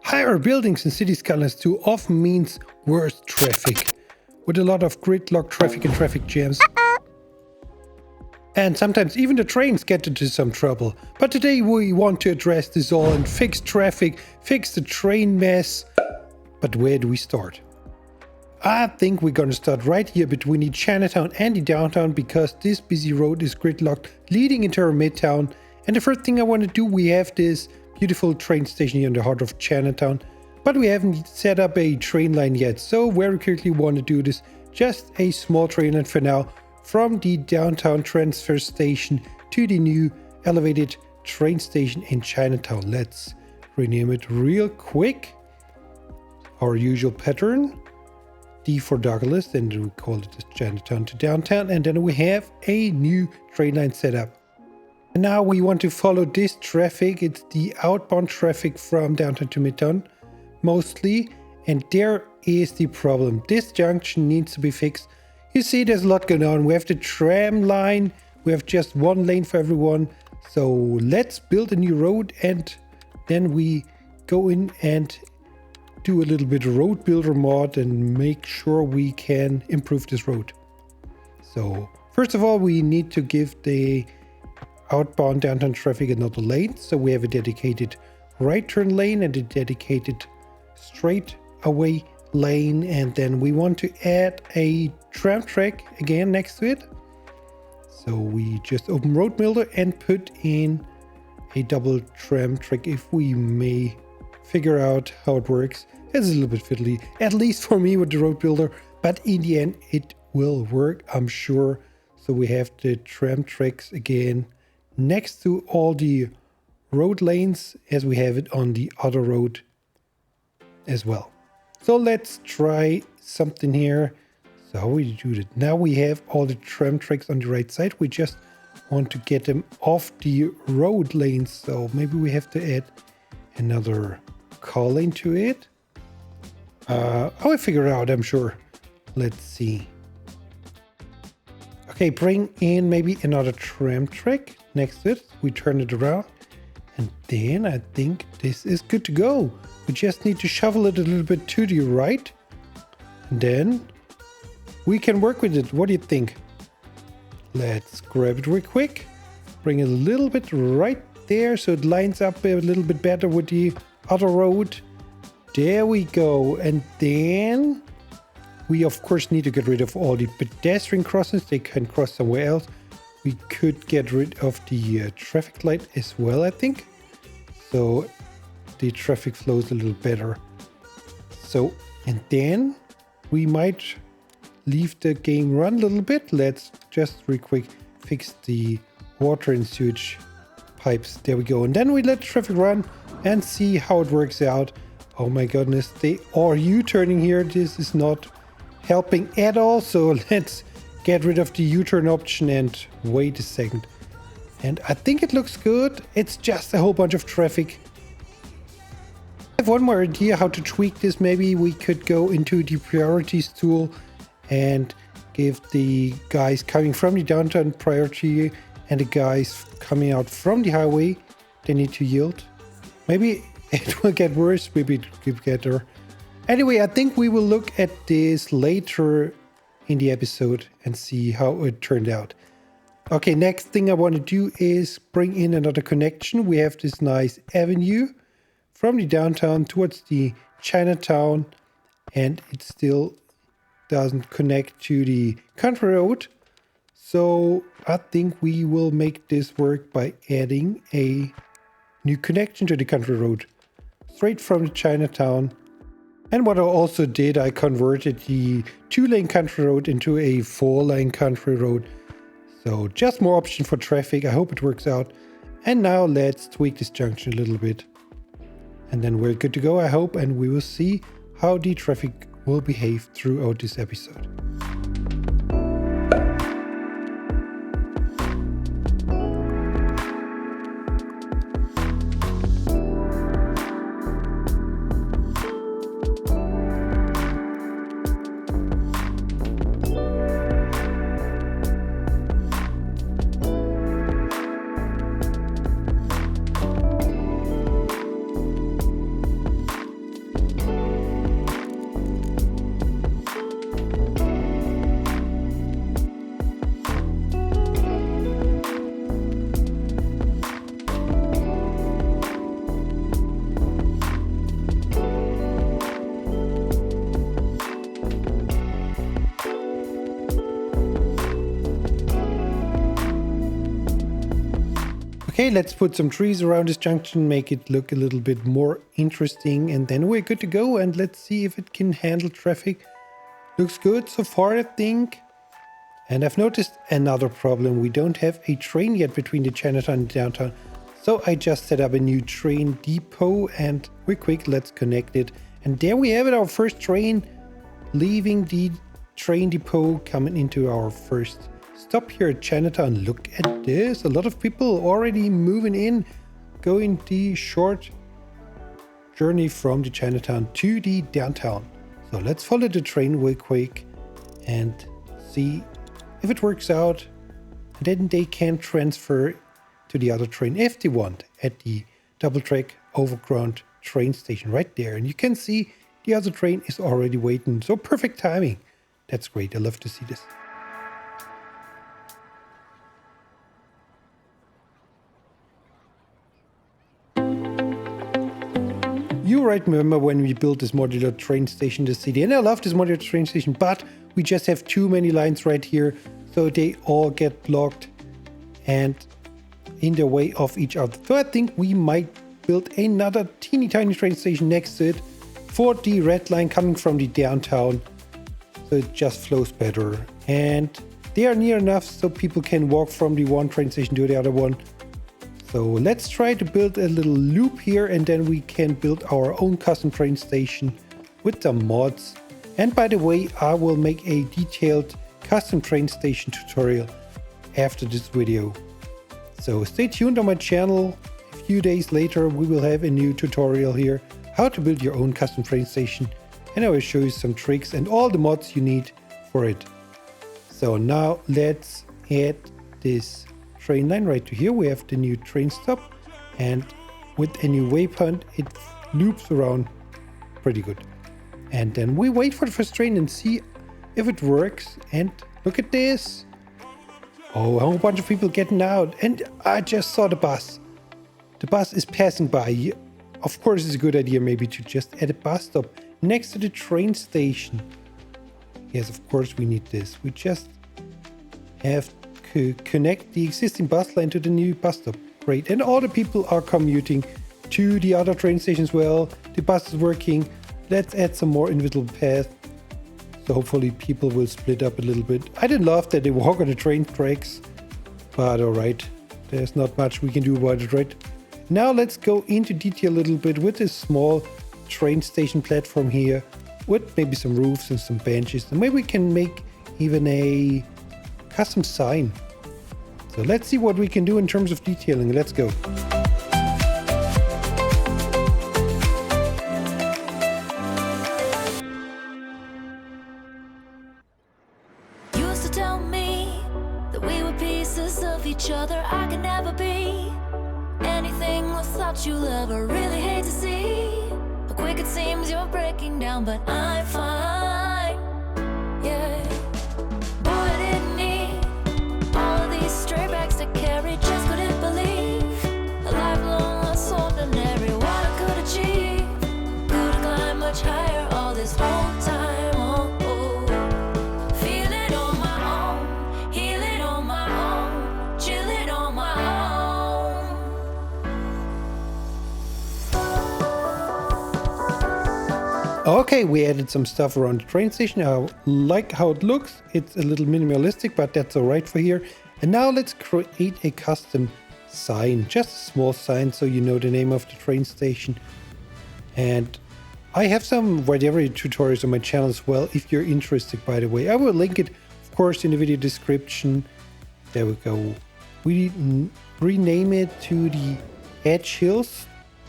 Higher buildings in Cities Skylines 2 often means worse traffic, with a lot of gridlock traffic and traffic jams. And sometimes even the trains get into some trouble. But today we want to address this all and fix traffic, fix the train mess. But where do we start? I think we're gonna start right here between the Chinatown and the downtown, because this busy road is gridlocked leading into our midtown. And the first thing I want to do, we have this beautiful train station here in the heart of Chinatown, but we haven't set up a train line yet. So very quickly want to do this, just a small train line for now, from the downtown transfer station to the new elevated train station in Chinatown. Let's rename it real quick. Our usual pattern, D for Douglas, and we call it Chinatown to downtown, and then we have a new train line set up. And now we want to follow this traffic. It's the outbound traffic from downtown to midtown mostly, and there is the problem. This junction needs to be fixed. You see, there's a lot going on. We have the tram line, we have just one lane for everyone. So let's build a new road, and then we go in and do a little bit of road builder mod and make sure we can improve this road. So first of all, we need to give the outbound downtown traffic another lane. So we have a dedicated right turn lane and a dedicated straight away lane, and then we want to add a tram track again next to it. So we just open road builder and put in a double tram track, if we may figure out how it works. It's a little bit fiddly, at least for me with the road builder, but in the end it will work, I'm sure. So we have the tram tracks again next to all the road lanes as we have it on the other road as well. So let's try something here. So how we do that? Now we have all the tram tracks on the right side. We just want to get them off the road lanes. So maybe we have to add another car lane to it. I will figure it out, I'm sure. Let's see. Okay, bring in maybe another tram track next to it. We turn it around, and then I think this is good to go. We just need to shovel it a little bit to the right, and then we can work with it. What do you think? Let's grab it real quick, bring it a little bit right there so it lines up a little bit better with the other road. There we go. And then we of course need to get rid of all the pedestrian crossings. They can cross somewhere else. We could get rid of the traffic light as well, I think, so the traffic flows a little better. So, and then we might leave the game run a little bit. Let's just real quick fix the water and sewage pipes. There we go. And then we let the traffic run and see how it works out. Oh my goodness, they are U-turning here. This is not helping at all. So let's get rid of the U-turn option and wait a second. And I think it looks good. It's just a whole bunch of traffic. I have one more idea how to tweak this. Maybe we could go into the priorities tool and give the guys coming from the downtown priority and the guys coming out from the highway, they need to yield. Maybe it will get worse, maybe it will get better. Anyway, I think we will look at this later in the episode and see how it turned out. Okay, next thing I want to do is bring in another connection. We have this nice avenue from the downtown towards the Chinatown, and it still doesn't connect to the country road. So I think we will make this work by adding a new connection to the country road straight from the Chinatown. And what I also did, I converted the 2-lane country road into a 4-lane country road. So just more option for traffic. I hope it works out. And now let's tweak this junction a little bit. And then we're good to go, I hope. And we will see how the traffic will behave throughout this episode. Okay, let's put some trees around this junction, make it look a little bit more interesting, and then we're good to go. And let's see if it can handle traffic. Looks good so far, I think. And I've noticed another problem. We don't have a train yet between the Chinatown and downtown. So I just set up a new train depot, and we're quick, let's connect it. And there we have it, our first train leaving the train depot, coming into our first stop here at Chinatown. Look at this. A lot of people already moving in, going the short journey from the Chinatown to the downtown. So let's follow the train real quick and see if it works out. And then they can transfer to the other train if they want at the double track overground train station right there. And you can see the other train is already waiting. So perfect timing. That's great. I love to see this. You right remember when we built this modular train station in the city, and I love this modular train station, but we just have too many lines right here, so they all get blocked and in the way of each other. So I think we might build another teeny tiny train station next to it for the red line coming from the downtown, so it just flows better. And they are near enough so people can walk from the one train station to the other one. So let's try to build a little loop here, and then we can build our own custom train station with some mods. And by the way, I will make a detailed custom train station tutorial after this video. So stay tuned on my channel. A few days later, we will have a new tutorial here, how to build your own custom train station. And I will show you some tricks and all the mods you need for it. So now let's add this train line right to here. We have the new train stop, and with a new waypoint it loops around pretty good. And then we wait for the first train and see if it works. And look at this. Oh, a whole bunch of people getting out, and I just saw the bus. The bus is passing by. Of course it's a good idea maybe to just add a bus stop next to the train station. Yes, of course we need this. We just have connect the existing bus line to the new bus stop. Great. And all the people are commuting to the other train station as well. The bus is working. Let's add some more individual paths. So hopefully people will split up a little bit. I didn't love that they walk on the train tracks, but alright. There's not much we can do about it, right? Now let's go into detail a little bit with this small train station platform here, with maybe some roofs and some benches. And maybe we can make even a custom sign. So let's see what we can do in terms of detailing. Let's go. Used to tell me that we were pieces of each other. I could never be anything without you, love. I really hate to see how quick it seems you're breaking down, but I'm fine. Yeah. Stray bags to carry, just couldn't believe a lifelong was ordinary. What I could achieve, could have climbed much higher all this whole time. Oh, oh. Feeling on my own, healing on my own, chilling on my own. Okay, we added some stuff around the train station. I like how it looks. It's a little minimalistic, but that's alright for here. And now let's create a custom sign, just a small sign so you know the name of the train station. And I have some whatever tutorials on my channel as well, if you're interested, by the way. I will link it, of course, in the video description. There we go. We rename it to the Edge Hill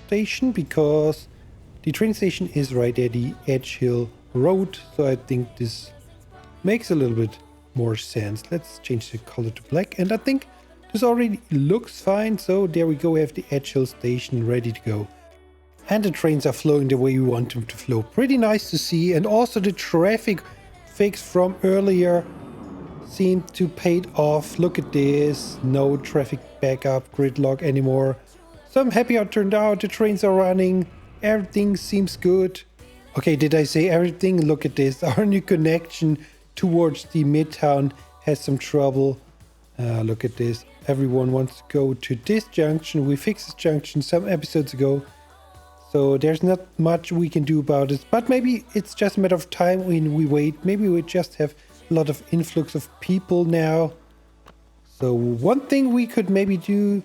station because the train station is right at the Edge Hill Road. So I think this makes a little bit more sense. Let's change the color to black, and I think this already looks fine. So there we go, we have the Edge Hill station ready to go, and the trains are flowing the way we want them to flow. Pretty nice to see. And also the traffic fix from earlier seemed to paid off. Look at this, no traffic backup gridlock anymore. So I'm happy how it turned out. The trains are running, everything seems good. Okay, did I say everything? Look at this, our new connection towards the midtown has some trouble. Look at this. Everyone wants to go to this junction. We fixed this junction some episodes ago. So there's not much we can do about it. But maybe it's just a matter of time when we wait. Maybe we just have a lot of influx of people now. So one thing we could maybe do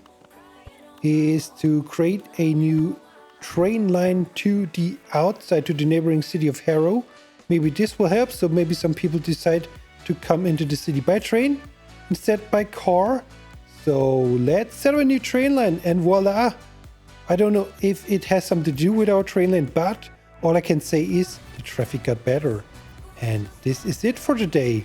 is to create a new train line to the outside, to the neighboring city of Harrow. Maybe this will help. So maybe some people decide to come into the city by train instead by car. So let's set up a new train line and voila. I don't know if it has something to do with our train line, but all I can say is the traffic got better. And this is it for today.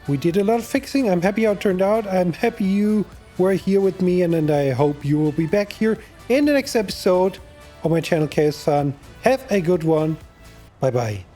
We did a lot of fixing. I'm happy how it turned out. I'm happy you were here with me, and I hope you will be back here in the next episode on my channel Chaos Fun. Have a good one. Bye bye.